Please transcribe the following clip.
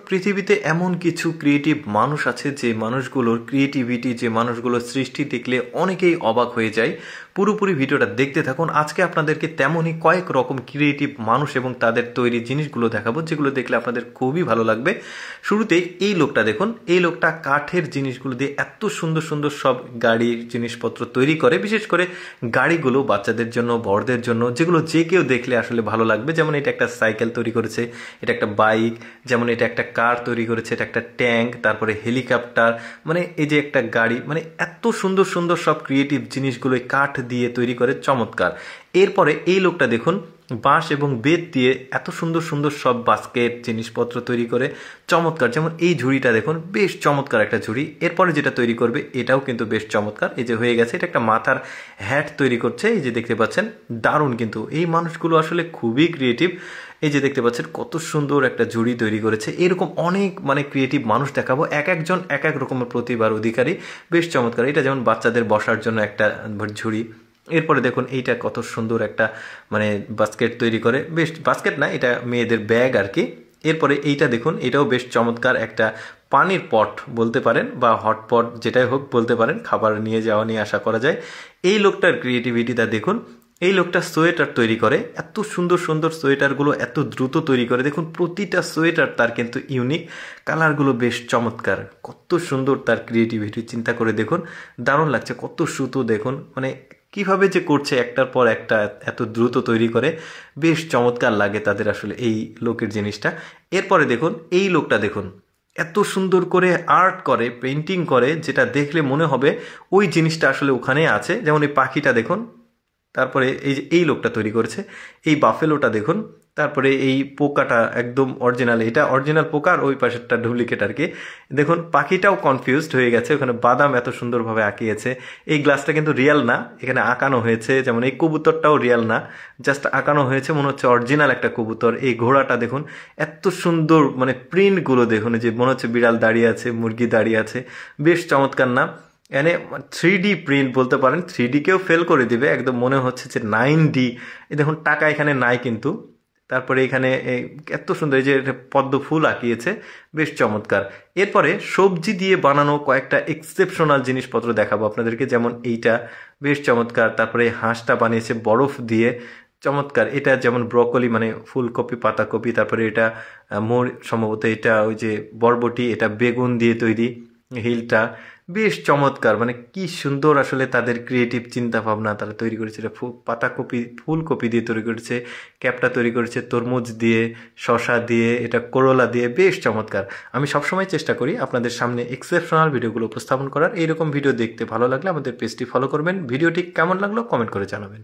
পৃথিবীতে এমন কিছু ক্রিয়েটিভ মানুষ আছে যে মানুষগুলোর ক্রিয়েটিভিটি, যে মানুষগুলোর সৃষ্টি দেখলে অনেকেই অবাক হয়ে যায়। পুরোপুরি ভিডিওটা দেখতে থাকুন। আজকে আপনাদেরকে তেমনই কয়েক রকম ক্রিয়েটিভ মানুষ এবং তাদের তৈরি জিনিসগুলো দেখাবো, যেগুলো দেখলে আপনাদের খুবই ভালো লাগবে। শুরুতেই এই লোকটা দেখুন। এই লোকটা কাঠের জিনিসগুলো দিয়ে এত সুন্দর সুন্দর সব গাড়ির জিনিসপত্র তৈরি করে, বিশেষ করে গাড়িগুলো বাচ্চাদের জন্য, বড়দের জন্য, যেগুলো যে কেউ দেখলে আসলে ভালো লাগবে। যেমন এটা একটা সাইকেল তৈরি করেছে, এটা একটা বাইক, যেমন এটা একটা কার তৈরি করেছে, এটা একটা ট্যাঙ্ক, তারপরে হেলিকপ্টার, মানে এই যে একটা গাড়ি, মানে এত সুন্দর সুন্দর সব ক্রিয়েটিভ জিনিসগুলো কাঠ দিয়ে তৈরি করে, চমৎকার। এরপরে এই লোকটা দেখুন, বাঁশ এবং বেত দিয়ে এত সুন্দর সুন্দর সব বাস্কেট জিনিসপত্র তৈরি করে, চমৎকার। যেমন এই ঝুড়িটা দেখুন, বেশ চমৎকার একটা ঝুড়ি। এরপরে যেটা তৈরি করবে এটাও কিন্তু বেশ চমৎকার। এই যে হয়ে গেছে, এটা একটা মাথার হ্যাট তৈরি করছে, এই যে দেখতে পাচ্ছেন, দারুণ। কিন্তু এই মানুষগুলো আসলে খুবই ক্রিয়েটিভ। এই যে দেখতে পাচ্ছেন কত সুন্দর একটা ঝুড়ি তৈরি করেছে। এরকম অনেক ক্রিয়েটিভ মানুষ দেখাবো, এক একজন এক এক রকমের প্রতিভার অধিকারী, বেশ চমৎকার। এটা যেমন বাচ্চাদের বসার জন্য একটা ঝুড়ি। এরপরে দেখুন এইটা কত সুন্দর একটা বাস্কেট তৈরি করে, বেশ বাস্কেট না, এটা মেয়েদের ব্যাগ আর কি। এরপরে এইটা দেখুন, এটাও বেশ চমৎকার, একটা পানির পট বলতে পারেন বা হটপট, যেটাই হোক বলতে পারেন, খাবার নিয়ে যাওয়া নিয়ে আশা করা যায়। এই লোকটার ক্রিয়েটিভিটিটা দেখুন। এই লোকটা সোয়েটার তৈরি করে, এত সুন্দর সুন্দর সোয়েটারগুলো এত দ্রুত তৈরি করে। দেখুন প্রতিটা সোয়েটার তার কিন্তু ইউনিক, কালারগুলো বেশ চমৎকার। কত সুন্দর তার ক্রিয়েটিভিটি, চিন্তা করে দেখুন, দারুণ লাগছে। কত সুতো দেখুন, কিভাবে যে করছে একটার পর একটা, এত দ্রুত তৈরি করে, বেশ চমৎকার লাগে তাদের আসলে এই লোকের জিনিসটা। এরপরে দেখুন এই লোকটা দেখুন, এত সুন্দর করে আর্ট করে, পেন্টিং করে, যেটা দেখলে মনে হবে ওই জিনিসটা আসলে ওখানে আছে। যেমন এই পাখিটা দেখুন, তারপরে এই যে এই লোকটা তৈরি করেছে এই বাফেলোটা দেখুন, তারপরে এই পোকাটা একদম অরিজিনাল, এটা অরিজিনাল পোকা আর ওই পাশেরটা ডুপ্লিকেট আর কি। দেখুন পাখিটাও কনফিউজড হয়ে গেছে, ওখানে বাদাম এত সুন্দরভাবে আঁকিয়েছে। এই গ্লাসটা কিন্তু রিয়েল না, এখানে আঁকানো হয়েছে। যেমন এই কবুতরটাও রিয়েল না, জাস্ট আঁকানো হয়েছে, মনে হচ্ছে অরিজিনাল একটা কবুতর। এই ঘোড়াটা দেখুন, এত সুন্দর প্রিন্টগুলো দেখুন, যে মনে হচ্ছে বিড়াল দাঁড়িয়ে আছে, মুরগি দাঁড়িয়ে আছে, বেশ চমৎকার না? 3D প্রিন্ট বলতে পারেন, 3D কেও ফেল করে দিবে, একদম মনে হচ্ছে যে 9D। এই দেখুন টাকা এখানে নাই কিন্তু। তারপরে এখানে এত সুন্দর, এই যে পদ্ম ফুল আঁকিয়েছে, বেশ চমৎকার। এরপরে সবজি দিয়ে বানানো কয়েকটা এক্সেপশনাল জিনিসপত্র দেখাবো আপনাদেরকে। যেমন এইটা বেশ চমৎকার। তারপরে হাঁসটা বানিয়েছে বরফ দিয়ে, চমৎকার। এটা যেমন ব্রকলি, ফুলকপি, পাতাকপি। তারপরে এটা সম্ভবত এটা ওই যে বরবটি, এটা বেগুন দিয়ে তৈরি। হিলটা বেশ চমৎকার, কি সুন্দর আসলে তাদের ক্রিয়েটিভ চিন্তা ভাবনা, তারা তৈরি করেছে। এটা পাতাকপি, ফুলকপি দিয়ে তৈরি করেছে। ক্যাপটা তৈরি করেছে তরমুজ দিয়ে, শশা দিয়ে, এটা করলা দিয়ে, বেশ চমৎকার। আমি সবসময় চেষ্টা করি আপনাদের সামনে এক্সেপশনাল ভিডিওগুলো উপস্থাপন করার। এইরকম ভিডিও দেখতে ভালো লাগলে আমাদের পেজটি ফলো করবেন। ভিডিওটি কেমন লাগলো কমেন্ট করে জানাবেন।